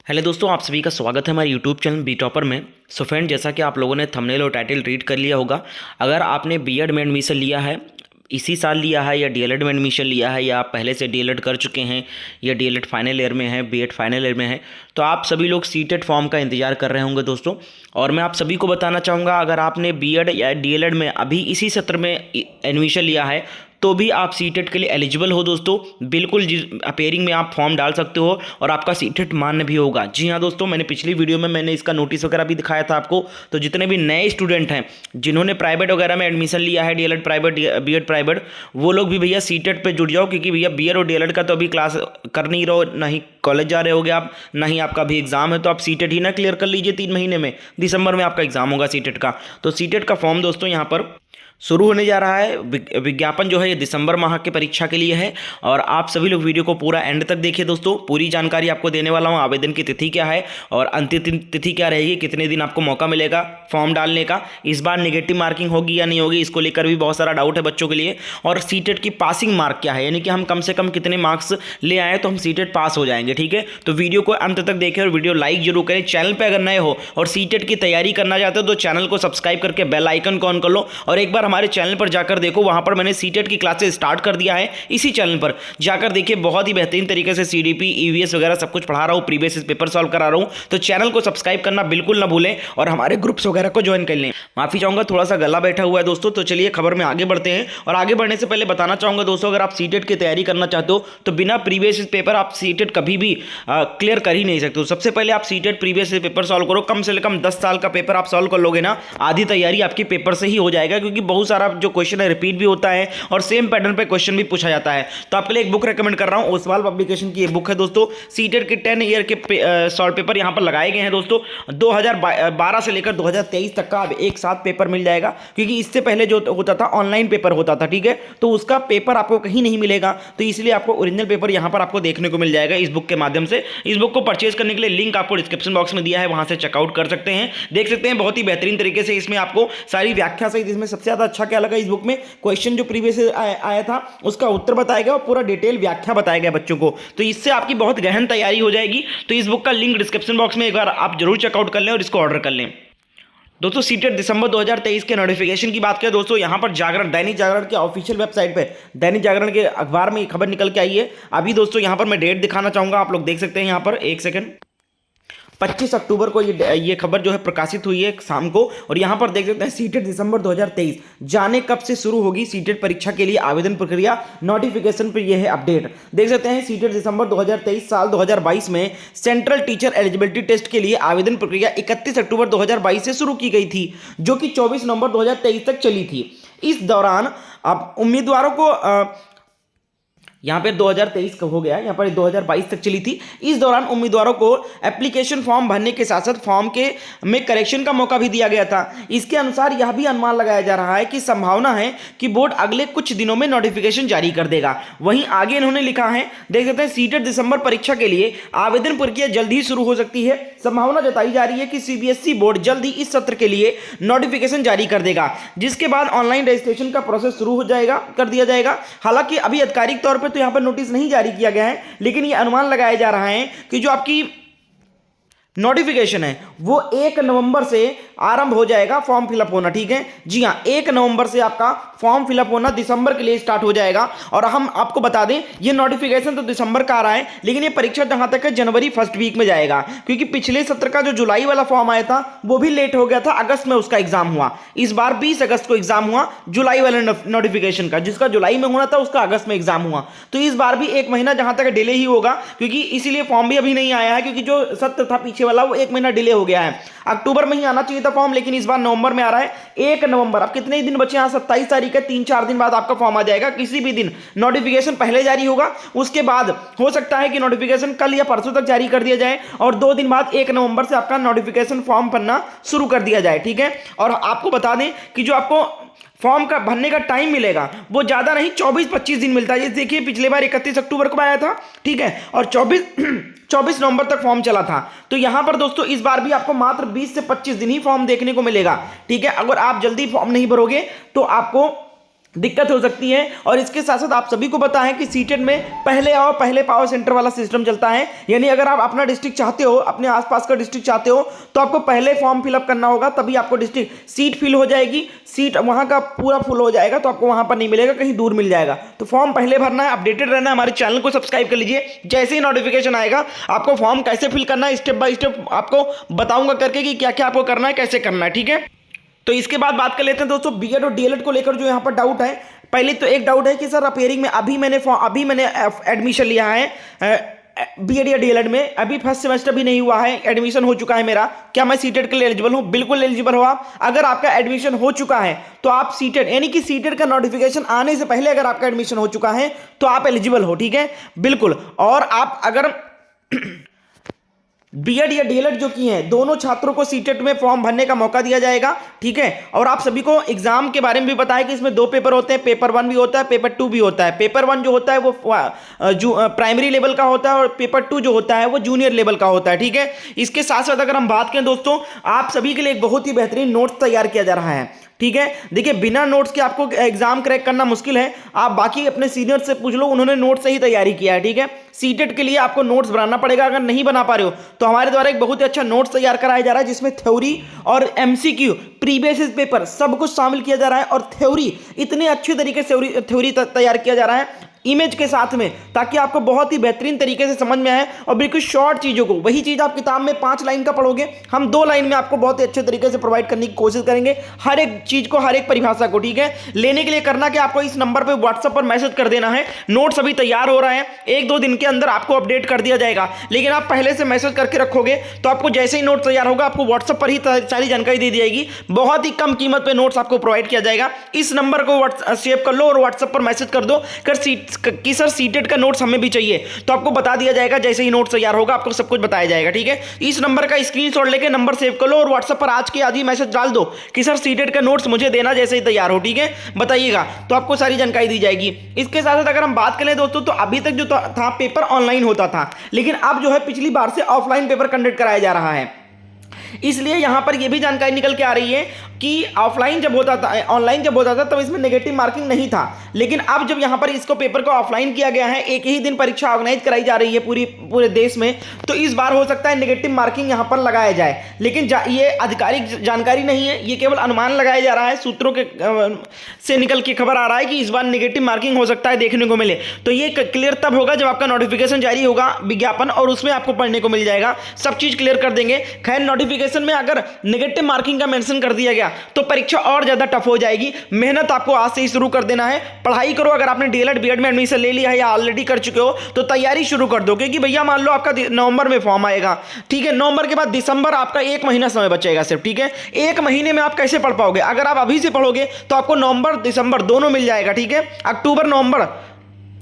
Hello दोस्तों, आप सभी का स्वागत है हमारे यूट्यूब चैनल बी टॉपर में। सो फ्रेंड, जैसा कि आप लोगों ने थंबनेल और टाइटल रीड कर लिया होगा, अगर आपने बीएड में एडमिशन लिया है, इसी साल लिया है, या डीएलएड में एडमिशन लिया है, या आप पहले से डीएलएड कर चुके हैं, या डीएलएड फाइनल ईयर में है, बीएड फाइनल ईयर में है, तो आप सभी लोग सीटेट फॉर्म का इंतजार कर रहे होंगे दोस्तों। और मैं आप सभी को बताना चाहूँगा, अगर आपने बीएड या डीएलएड में अभी इसी सत्र में एडमिशन लिया है तो भी आप सीटेट के लिए एलिजिबल हो दोस्तों। बिल्कुल अपेयरिंग में आप फॉर्म डाल सकते हो और आपका सीटेट मान्य भी होगा। जी हाँ दोस्तों, मैंने पिछली वीडियो में मैंने इसका नोटिस वगैरह भी दिखाया था आपको। तो जितने भी नए स्टूडेंट हैं जिन्होंने प्राइवेट वगैरह में एडमिशन लिया है, डीएलएड प्राइवेट, बीएड प्राइवेट, वो लोग भी भैया सीटेट पे जुड़ जाओ, क्योंकि भैया बीएड और डीएलएड का तो अभी क्लास कर नहीं रहो, ना ही कॉलेज जा रहे होगे आप, ना ही आपका अभी एग्जाम है, तो आप सीटेट ही ना क्लियर कर लीजिए। 3 महीने में दिसंबर में आपका एग्जाम होगा सीटेट का। तो सीटेट का फॉर्म दोस्तों यहाँ पर शुरू होने जा रहा है। विज्ञापन जो है ये दिसंबर माह की परीक्षा के लिए है। और आप सभी लोग वीडियो को पूरा एंड तक देखिए दोस्तों, पूरी जानकारी आपको देने वाला हूँ। आवेदन की तिथि क्या है और अंतिम तिथि क्या रहेगी, कितने दिन आपको मौका मिलेगा फॉर्म डालने का, इस बार नेगेटिव मार्किंग होगी या नहीं होगी, इसको लेकर भी बहुत सारा डाउट है बच्चों के लिए। और सीटेट की पासिंग मार्क क्या है, यानी कि हम कम से कम कितने मार्क्स ले आए तो हम सीटेट पास हो जाएंगे। ठीक है, तो वीडियो को अंत तक देखें और वीडियो लाइक जरूर करें। चैनल पर अगर नए हो और सीटेट की तैयारी करना चाहते हो तो चैनल को सब्सक्राइब करके बेल आइकन को ऑन कर लो। और एक बार हमारे चैनल पर जाकर देखो, वहां पर मैंने सीटेट की क्लासेस स्टार्ट कर दिया है। इसी चैनल पर जाकर देखिए, बहुत ही बेहतरीन तरीके से सीडीपी, ईवीएस वगैरह सब कुछ पढ़ा रहा हूं, प्रीवियस पेपर सॉल्व करा रहा हूं। तो चैनल को सब्सक्राइब करना बिल्कुल ना भूलें और हमारे ग्रुप्स वगैरह को ज्वाइन कर लें। माफी चाहूंगा, थोड़ा सा गला बैठा हुआ है दोस्तों। तो चलिए खबर में आगे बढ़ते हैं। और आगे बढ़ने से पहले बताना चाहूंगा दोस्तों, अगर आप सीटेट की तैयारी करना चाहते हो तो बिना प्रीवियस पेपर आप सीटेट कभी भी क्लियर कर ही नहीं सकते हो। सबसे पहले आप सीटेट प्रीवियस पेपर सॉल्व करो। कम से कम 10 साल का पेपर आप सॉल्व कर लोगे ना, आधी तैयारी आपकी पेपर से ही हो जाएगा, क्योंकि बहुत सारा जो क्वेश्चन है रिपीट भी होता है और सेम पैटर्न पे क्वेश्चन भी पूछा जाता है। तो आपके लिए एक बुक रेकमेंड कर रहा हूं, ओसवाल पब्लिकेशन की ये बुक है दोस्तों। सीटेट के 10 ईयर के सॉल्व पेपर यहां पर लगाए गए हैं दोस्तों। 2012 से लेकर 2023 तक का अब एक साथ पेपर मिल जाएगा, क्योंकि इससे पहले जो होता था ऑनलाइन पेपर होता था। ठीक है, तो उसका पेपर आपको कहीं नहीं मिलेगा, तो इसलिए आपको ओरिजिनल पेपर यहां पर आपको देखने को मिल जाएगा इस बुक के माध्यम से। इस बुक को परचेज करने के लिए लिंक आपको डिस्क्रिप्शन बॉक्स में दिया है, वहां से चेकआउट कर सकते हैं, देख सकते हैं। बहुत ही बेहतरीन तरीके से इसमें आपको सारी व्याख्या सहित, इसमें सबसे ज्यादा अच्छा क्या लगा इस बुक में, क्वेश्चन जो प्रीवियस आया था उसका उत्तर बताया गया और पूरा डिटेल व्याख्या बताया गया बच्चों को। तो इससे आपकी बहुत गहन तैयारी हो जाएगी। तो इस बुक का लिंक डिस्क्रिप्शन बॉक्स में एक बार आप जरूर चेकआउट कर लें और इसको ऑर्डर कर लें दोस्तों। सीटेट दिसंबर 2023 के नोटिफिकेशन की बात करें दोस्तों, यहां पर जागरण, दैनिक जागरण के ऑफिशियल वेबसाइट पे, दैनिक जागरण के अखबार में खबर निकल के आई है अभी दोस्तों। यहां पर मैं डेट दिखाना चाहूंगा, आप लोग देख सकते हैं यहां पर, एक सेकंड। 25 अक्टूबर को ये खबर जो है प्रकाशित हुई है शाम को। और यहां पर देख सकते हैं सीटेट दिसंबर 2023, जाने कब से शुरू होगी सीटेट परीक्षा के लिए आवेदन प्रक्रिया, नोटिफिकेशन पर यह है अपडेट। देख सकते हैं सीटेट दिसंबर 2023 साल 2022 में सेंट्रल टीचर एलिजिबिलिटी टेस्ट के लिए आवेदन प्रक्रिया 31 अक्टूबर 2022 से शुरू की गई थी, जो कि 24 नवंबर 2023 तक चली थी। इस दौरान अब उम्मीदवारों को यहां पे 2023 का हो गया, यहां पर 2022 तक चली थी। इस दौरान उम्मीदवारों को एप्लीकेशन फॉर्म भरने के साथ साथ फॉर्म के में करेक्शन का मौका भी दिया गया था। इसके अनुसार यह भी अनुमान लगाया जा रहा है कि संभावना है कि बोर्ड अगले कुछ दिनों में नोटिफिकेशन जारी कर देगा। वहीं आगे इन्होंने लिखा है, देख सकते हैं, सीटेट दिसंबर परीक्षा के लिए आवेदन प्रक्रिया जल्द ही शुरू हो सकती है। संभावना जताई जा रही है कि सीबीएसई बोर्ड जल्द ही इस सत्र के लिए नोटिफिकेशन जारी कर देगा, जिसके बाद ऑनलाइन रजिस्ट्रेशन का प्रोसेस शुरू हो जाएगा, कर दिया जाएगा। हालांकि अभी आधिकारिक तौर पर तो यहां पर नोटिस नहीं जारी किया गया है, लेकिन यह अनुमान लगाया जा रहा है कि जो आपकी नोटिफिकेशन है वो 1 नवंबर से आरंभ हो जाएगा फॉर्म फिलअप होना। ठीक है, जी हाँ, 1 नवंबर से आपका फॉर्म फिलअप होना दिसंबर के लिए स्टार्ट हो जाएगा। और हम आपको बता दें, ये नोटिफिकेशन तो दिसंबर का आ रहा है, लेकिन ये परीक्षा जहां तक है जनवरी फर्स्ट वीक में जाएगा, क्योंकि पिछले सत्र का जो जुलाई वाला फॉर्म आया था वो भी लेट हो गया था, अगस्त में उसका एग्जाम हुआ। इस बार 20 अगस्त को एग्जाम हुआ जुलाई वाले नोटिफिकेशन का, जिसका जुलाई में होना था उसका अगस्त में एग्जाम हुआ। तो इस बार भी 1 महीना जहां तक डिले ही होगा, क्योंकि इसीलिए फॉर्म भी अभी नहीं आया है, क्योंकि जो सत्र था पीछे वाला वो 1 महीना डिले हो गया है। अक्टूबर में ही आना चाहिए था फॉर्म, लेकिन इस बार नवंबर में आ रहा है 1 नवंबर। अब कितने दिन बचे हैं, 27 तारीख है, 3-4 दिन बाद आपका फॉर्म आ जाएगा। किसी भी दिन नोटिफिकेशन पहले जारी होगा, उसके बाद हो सकता है कि नोटिफिकेशन कल या परसों तक जारी कर दिया जाए, और 2 दिन बाद 1 नवंबर से आपका नोटिफिकेशन फॉर्म भरना शुरू कर दिया जाए। ठीक है, और आपको बता दें कि जो आपको फॉर्म का भरने का टाइम मिलेगा वो ज्यादा नहीं, 24-25 दिन मिलता है। जैसे देखिए, पिछले बार 31 अक्टूबर को आया था, ठीक है, और 24 नवंबर तक फॉर्म चला था। तो यहां पर दोस्तों इस बार भी आपको मात्र 20 से 25 दिन ही फॉर्म देखने को मिलेगा। ठीक है, अगर आप जल्दी फॉर्म नहीं भरोगे तो आपको दिक्कत हो सकती है। और इसके साथ साथ आप सभी को पता है कि सीटेट में पहले आओ पहले पाओ सेंटर वाला सिस्टम चलता है, यानी अगर आप अपना डिस्ट्रिक्ट चाहते हो, अपने आसपास का डिस्ट्रिक्ट चाहते हो, तो आपको पहले फॉर्म फिलअप करना होगा, तभी आपको डिस्ट्रिक्ट सीट फिल हो जाएगी। सीट वहां का पूरा फुल हो जाएगा तो आपको वहां पर नहीं मिलेगा, कहीं दूर मिल जाएगा। तो फॉर्म पहले भरना है, अपडेटेड रहना है, हमारे चैनल को सब्सक्राइब कर लीजिए। जैसे ही नोटिफिकेशन आएगा आपको फॉर्म कैसे फिल करना है स्टेप बाय स्टेप आपको बताऊंगा करके कि क्या क्या आपको करना है, कैसे करना है, ठीक है। तो इसके बाद बात कर लेते हैं दोस्तों बीएड और डीएलएड को लेकर जो यहाँ पर डाउट है। पहले तो एक डाउट है कि सर अपेयरिंग में अभी मैंने एडमिशन लिया है बीएड या डीएलएड में, अभी फर्स्ट सेमेस्टर भी नहीं हुआ है, एडमिशन हो चुका है मेरा, क्या मैं सीटेट के लिए एलिजिबल हूं? बिल्कुल एलिजिबल हो आप। अगर आपका एडमिशन हो चुका है तो आप सीटेट यानी कि सीटेट का नोटिफिकेशन आने से पहले अगर आपका एडमिशन हो चुका है तो आप एलिजिबल हो, ठीक है, बिल्कुल। और आप अगर बीएड या डीएलएड जो की हैं दोनों छात्रों को सीटेट में फॉर्म भरने का मौका दिया जाएगा, ठीक है। और आप सभी को एग्जाम के बारे में भी पता है कि इसमें 2 पेपर होते हैं, पेपर 1 भी होता है, पेपर 2 भी होता है। पेपर 1 जो होता है वो जो प्राइमरी लेवल का होता है और पेपर 2 जो होता है वो जूनियर लेवल का होता है, ठीक है। इसके साथ साथ अगर हम बात करें दोस्तों, आप सभी के लिए एक बहुत ही बेहतरीन नोट्स तैयार किया जा रहा है, ठीक है। देखिए बिना नोट्स के आपको एग्जाम क्रैक करना मुश्किल है, आप बाकी अपने सीनियर से पूछ लो, उन्होंने नोट्स से ही तैयारी किया है, ठीक है। सीटेट के लिए आपको नोट्स बनाना पड़ेगा, अगर नहीं बना पा रहे हो तो हमारे द्वारा एक बहुत ही अच्छा नोट्स तैयार कराया जा रहा है जिसमें थ्योरी और एमसीक्यू प्रीवियस पेपर सब कुछ शामिल किया जा रहा है। और थ्योरी इतने अच्छे तरीके से थ्योरी तैयार किया जा रहा है इमेज के साथ में, ताकि आपको बहुत ही बेहतरीन तरीके से समझ में आए और बिल्कुल शॉर्ट चीज़ों को, वही चीज़ आप किताब में 5 लाइन का पढ़ोगे, हम 2 लाइन में आपको बहुत ही अच्छे तरीके से प्रोवाइड करने की कोशिश करेंगे, हर एक चीज़ को, हर एक परिभाषा को, ठीक है। लेने के लिए करना कि आपको इस नंबर पर व्हाट्सएप पर मैसेज कर देना है, नोट्स अभी तैयार हो रहा है, 1-2 दिन के अंदर आपको अपडेट कर दिया जाएगा। लेकिन आप पहले से मैसेज करके रखोगे तो आपको जैसे ही नोट तैयार होगा आपको व्हाट्सएप पर ही सारी जानकारी दे दी जाएगी, बहुत ही कम कीमत पर नोट्स आपको प्रोवाइड किया जाएगा। इस नंबर को सेव कर लो और व्हाट्सएप पर मैसेज कर दो कि सर सीटेट का नोट्स हमें भी चाहिए, तो आपको बता दिया जाएगा, जैसे ही नोट्स तैयार होगा आपको सब कुछ बताया जाएगा, ठीक है। इस नंबर का स्क्रीनशॉट लेके नंबर सेव कर लो और व्हाट्सएप पर आज के आज ही मैसेज डाल दो कि सर सीटेट का नोट्स मुझे देना जैसे ही तैयार हो, ठीक है, बताइएगा, तो आपको सारी जानकारी दी जाएगी। इसके साथ साथ अगर हम बात करें दोस्तों, तो अभी तक जो था पेपर ऑनलाइन होता था, लेकिन अब जो है पिछली बार से ऑफलाइन पेपर कंडक्ट कराया जा रहा है। इसलिए यहां पर यह भी जानकारी निकल के आ रही है कि ऑफलाइन जब होता था, ऑनलाइन जब होता था तब इसमें नेगेटिव मार्किंग नहीं था, लेकिन अब जब यहां पर इसको पेपर को ऑफलाइन किया गया है, एक ही दिन परीक्षा ऑर्गेनाइज कराई जा रही है पूरे देश में, तो इस बार हो सकता है नेगेटिव मार्किंग यहां पर लगाया जाए। लेकिन ये आधिकारिक जानकारी नहीं है, ये केवल अनुमान लगाया जा रहा है, सूत्रों के से निकल के खबर आ रहा है कि इस बार नेगेटिव मार्किंग हो सकता है देखने को मिले। तो ये क्लियर तब होगा जब आपका नोटिफिकेशन जारी होगा, विज्ञापन, और उसमें आपको पढ़ने को मिल जाएगा, सब चीज क्लियर कर देंगे। खैर नोटिफिकेशन में अगर नेगेटिव मार्किंग का मेंशन कर दिया गया तो परीक्षा और ज्यादा टफ हो जाएगी। मेहनत आपको आज से ही शुरू कर देना है, पढ़ाई करो। अगर आपने डीएलएड बीएड में एडमिशन ले लिया है या ऑलरेडी कर चुके हो तो तैयारी शुरू कर दो, क्योंकि भैया मान लो आपका नवंबर में फॉर्म आएगा, ठीक है, नवंबर के बाद दिसंबर, आपका 1 महीना समय बचेगा सिर्फ, ठीक है। 1 महीने में आप कैसे पढ़ पाओगे? अगर आप अभी से पढ़ोगे तो आपको नवंबर दिसंबर दोनों मिल जाएगा, ठीक है, अक्टूबर नवंबर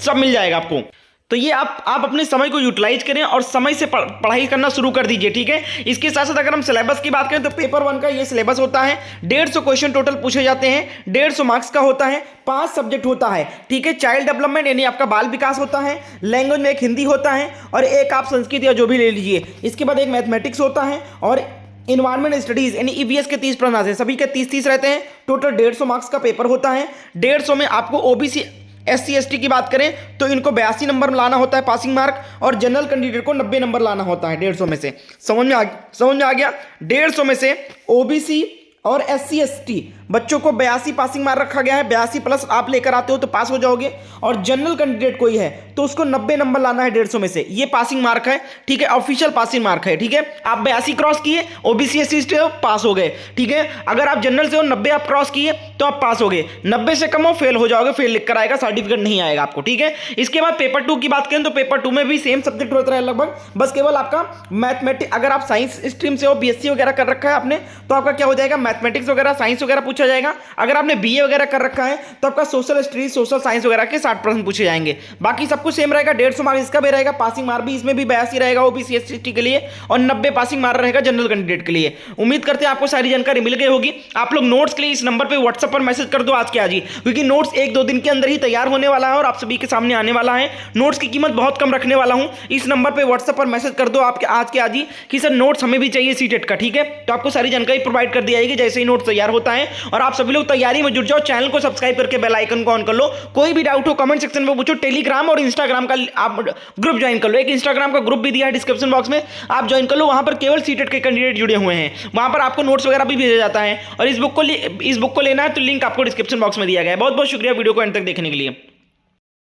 सब मिल जाएगा आपको। तो ये आप अपने समय को यूटिलाइज करें और समय से पढ़ाई करना शुरू कर दीजिए, ठीक है। इसके साथ साथ अगर हम सिलेबस की बात करें तो पेपर 1 का ये सिलेबस होता है, 150 क्वेश्चन टोटल पूछे जाते हैं, 150 मार्क्स का होता है, 5 सब्जेक्ट होता है, ठीक है। चाइल्ड डेवलपमेंट यानी आपका बाल विकास होता है, लैंग्वेज में एक हिंदी होता है और एक आप संस्कृत या जो भी ले लीजिए। इसके बाद एक मैथमेटिक्स होता है और इन्वायरमेंट स्टडीज यानी ईवीएस के 30 प्रश्न आते हैं, सभी के 30-30 रहते हैं, टोटल 150 मार्क्स का पेपर होता है। 150 में आपको ओबीसी SC ST की बात करें तो इनको 82 नंबर लाना होता है पासिंग मार्क, और जनरल कैंडिडेट को 90 नंबर लाना होता है 150 में से। समझ में आ गया? 150 में से ओबीसी और SC ST बच्चों को 82 पासिंग मार्क रखा गया है, 82 प्लस आप लेकर आते हो तो पास हो जाओगे, और जनरल कैंडिडेट कोई है तो उसको 90 नंबर लाना है 150 में से। ये पासिंग मार्क है, ठीक है, ऑफिशियल पासिंग मार्क है, ठीक है। आप 82 क्रॉस किए, ओबीसी SC ST हो, पास हो गए, ठीक है। अगर आप जनरल से हो 90 आप क्रॉस किए तो आप पास हो गए, 90 से कम हो फेल हो जाओगे, फेल लिख कर आएगा, सर्टिफिकेट नहीं आएगा आपको, ठीक है। इसके बाद पेपर 2 की बात करें तो पेपर 2 में भी सेम सब्जेक्ट होता है लगभग, बस केवल आपका मैथमेटिक्स, अगर आप साइंस स्ट्रीम से हो, BSc वगैरह कर रखा है आपने, तो आपका क्या हो जाएगा, मैथमेटिक्स वगैरह साइंस वगैरह पूछा जाएगा। अगर आपने BA वगैरह कर रखा है तो आपका सोशल स्टडीज, सोशल साइंस वगैरह के 60 प्रश्न पूछे जाएंगे। बाकी सब कुछ सेम रहेगा, 150 मार्क्स इसका भी रहेगा, पासिंग मार्क भी इसमें भी 82 रहेगा ओबीसी SC ST के लिए, और 90 पासिंग मार्क रहेगा जनरल कैंडिडेट के लिए। उम्मीद करते हैं आपको सारी जानकारी मिल गई होगी। आप लोग नोट्स के लिए इस नंबर पर व्हाट्सएप पर मैसेज कर दो आज के आज ही, क्योंकि नोट्स 1-2 दिन के अंदर ही तैयार होने वाला है और आप सभी के सामने आने वाला है। नोट्स की कीमत बहुत कम रखने वाला हूं, इस नंबर पर व्हाट्सएप पर मैसेज कर दो आपके आज के आज ही कि सर नोट्स हमें भी चाहिए सीटेट का, ठीक है। तो आपको सारी जानकारी प्रोवाइड कर दी जाएगी जैसे ही नोट्स तैयार होता है। और आप सभी लोग तैयारी में जुट जाओ, चैनल को सब्सक्राइब करके बेल आइकन को ऑन कर लो। कोई भी डाउट हो कमेंट सेक्शन में पूछो। टेलीग्राम और इंस्टाग्राम का आप ग्रुप ज्वाइन कर लो, एक इंस्टाग्राम का ग्रुप भी दिया है डिस्क्रिप्शन बॉक्स में, आप ज्वाइन कर लो। वहां पर केवल सीटेट के कैंडिडेट जुड़े हुए हैं, वहां पर आपको नोट्स वगैरह भी भेजा जाता है। और इस बुक को लेना है तो लिंक आपको डिस्क्रिप्शन बॉक्स में दिया गया है। बहुत बहुत शुक्रिया वीडियो को एंड तक देखने के लिए।